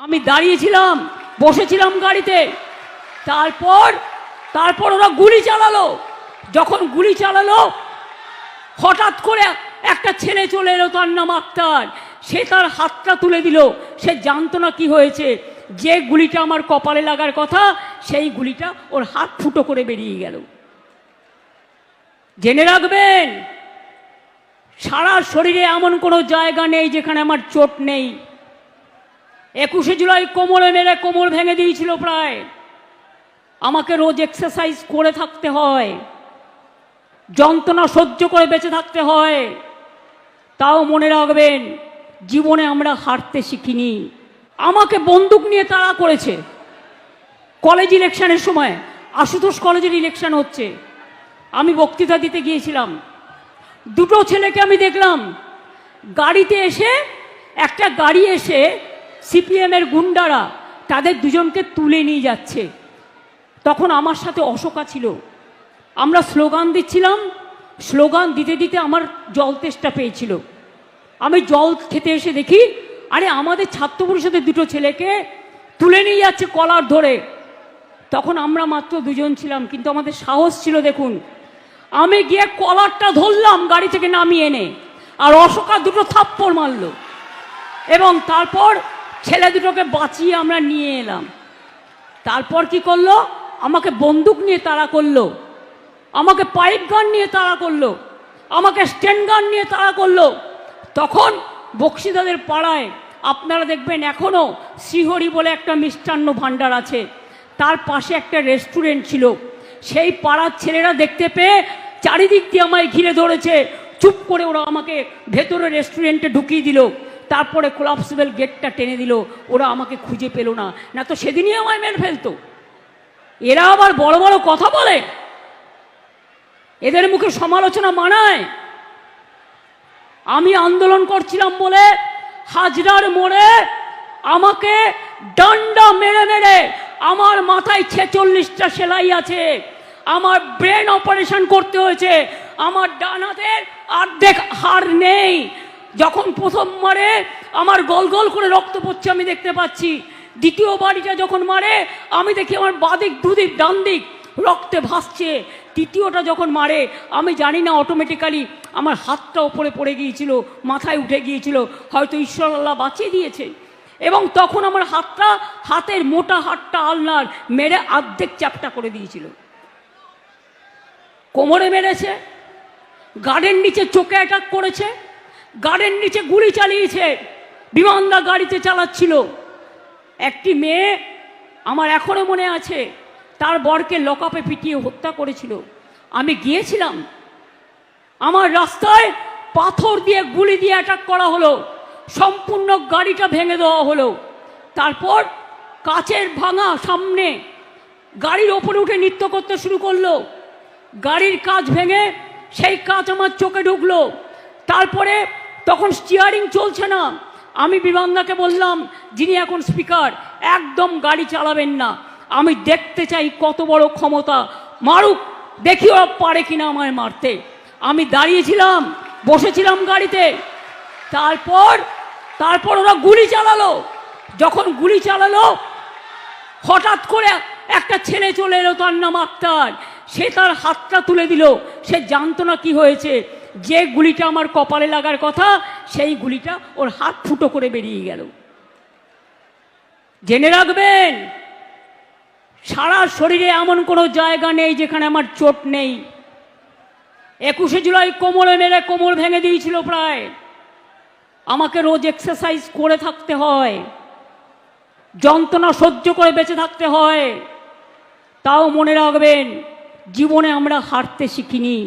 আমি দাঁড়িয়েছিলাম, বসেছিলাম গাড়িতে। তারপর ওরা গুলি চালালো। যখন গুলি চালালো, হঠাৎ করে একটা ছেলে চলে এলো, তার নাম আক্তার। সে তার হাতটা তুলে দিল। সে জানতো না কি হয়েছে। যে গুলিটা আমার কপালে লাগার কথা, সেই গুলিটা ওর হাত ফুটো করে বেরিয়ে গেল। জেনে রাখবেন, সারা শরীরে এমন কোনো জায়গা নেই যেখানে আমার চোট নেই। 21শে জুলাই কোমরে মেরে কোমর ভেঙে দিয়েছিল প্রায়। আমাকে রোজ এক্সারসাইজ করে থাকতে হয়, যন্ত্রণা সহ্য করে বেঁচে থাকতে হয়। তাও মনে রাখবেন, জীবনে আমরা হারতে শিখিনি। আমাকে বন্দুক নিয়ে তাড়া করেছে কলেজ ইলেকশনের সময়। আশুতোষ কলেজের ইলেকশন হচ্ছে, আমি বক্তৃতা দিতে গিয়েছিলাম। দুটো ছেলেকে আমি দেখলাম গাড়িতে এসে, একটা গাড়ি এসে সিপিএমের গুন্ডারা তাদের দুজনকে তুলে নিয়ে যাচ্ছে। তখন আমার সাথে অশোকা ছিল। আমরা স্লোগান দিচ্ছিলাম। স্লোগান দিতে দিতে আমার জল তেষ্টা পেয়েছিল। আমি জল খেতে এসে দেখি, আরে আমাদের ছাত্র পরিষদের দুটো ছেলেকে তুলে নিয়ে যাচ্ছে কলার ধরে। তখন আমরা মাত্র দুজন ছিলাম, কিন্তু আমাদের সাহস ছিল দেখুন। আমি গিয়ে কলারটা ধরলাম গাড়ি থেকে নামিয়ে এনে, আর অশোকা দুটো থাপ্পড় মারল। এবং তারপর ছেলে দুটোকে বাঁচিয়ে আমরা নিয়ে এলাম। তারপর কি করলো? আমাকে বন্দুক নিয়ে তাড়া করলো, আমাকে পাইপ গান নিয়ে তাড়া করলো, আমাকে স্ট্যান্ড গান নিয়ে তাড়া করলো। তখন বক্সিদাদের পাড়ায় আপনারা দেখবেন এখনও শ্রীহরি বলে একটা মিষ্টান্ন ভাণ্ডার আছে, তার পাশে একটা রেস্টুরেন্ট ছিল। সেই পাড়ার ছেলেরা দেখতে পেয়ে চারিদিক দিয়ে আমায় ঘিরে ধরেছে। চুপ করে ওরা আমাকে ভেতরে রেস্টুরেন্টে ঢুকিয়ে দিল। তারপরে কোলাপসিবল গেটটা টেনে দিল। ওরা আমাকে খুঁজে পেল না, না তো সেদিনই আমায় মেরে ফেলতো। এরা আবার বড় বড় কথা বলে, এদের মুখে সমালোচনা মানায়। আমি আন্দোলন করছিলাম বলে হাজরার মোড়ে আমাকে ডান্ডা মেরে মেরে, আমার মাথায় 46টা সেলাই আছে, আমার ব্রেন অপারেশন করতে হয়েছে, আমার ডান হাতের অর্ধেক হাড় নেই। যখন প্রথম মারে আমার গল গল করে রক্ত পড়ছে আমি দেখতে পাচ্ছি। দ্বিতীয় বাড়িটা যখন মারে আমি দেখি আমার বাদিক দুদিক ডান দিক রক্তে ভাসছে। তৃতীয়টা যখন মারে আমি জানি না, অটোমেটিক্যালি আমার হাতটা ওপরে পড়ে গিয়েছিল, মাথায় উঠে গিয়েছিল, হয়তো ঈশ্বর আল্লাহ বাঁচিয়ে দিয়েছে। এবং তখন আমার হাতের মোটা হাতটা আলনার মেরে অর্ধেক চ্যাপটা করে দিয়েছিল। কোমরে মেরেছে, গার্ডের নিচে চোখে অ্যাটাক করেছে, গার্ডের নিচে গুলি চালিয়েছে। বিমানদা গাড়িতে চালাচ্ছিল। একটি মেয়ে আমার এখনো মনে আছে, তার বরকে লকআপে পিটিয়ে হত্যা করেছিল। আমি গিয়েছিলাম, আমার রাস্তায় পাথর দিয়ে গুলি দিয়ে অ্যাটাক করা হলো, সম্পূর্ণ গাড়িটা ভেঙে দেওয়া হলো। তারপর কাচের ভাঙা সামনে গাড়ির ওপরে উঠে নৃত্য করতে শুরু করলো। গাড়ির কাঁচ ভেঙে সেই কাঁচ আমার চোখে ঢুকলো। তারপরে তখন স্টিয়ারিং চলছে না। আমি বিমানদাকে বললাম, যিনি এখন স্পিকার, একদম গাড়ি চালাবেন না, আমি দেখতে চাই কত বড় ক্ষমতা, মারুক, দেখি ওরা পারে কিনা আমায় মারতে। আমি দাঁড়িয়েছিলাম, বসেছিলাম গাড়িতে। তারপর ওরা গুলি চালালো। যখন গুলি চালালো, হঠাৎ করে একটা ছেলে চলে এলো, তার নাম আক্তার। সে তার হাতটা তুলে দিল। সে জানতো না কি হয়েছে। যে গুলিটা আমার কপালে লাগার কথা, সেই গুলিটা ওর হাত ফুটো করে বেরিয়ে গেল। জেনে রাখবেন, সারা শরীরে এমন কোনো জায়গা নেই যেখানে আমার চোট নেই। 21শে জুলাই কোমরে মেরে কোমর ভেঙে দিয়েছিল প্রায়। আমাকে রোজ এক্সারসাইজ করে থাকতে হয়, যন্ত্রণা সহ্য করে বেঁচে থাকতে হয়। তাও মনে রাখবেন, জীবনে আমরা হারতে শিখিনি।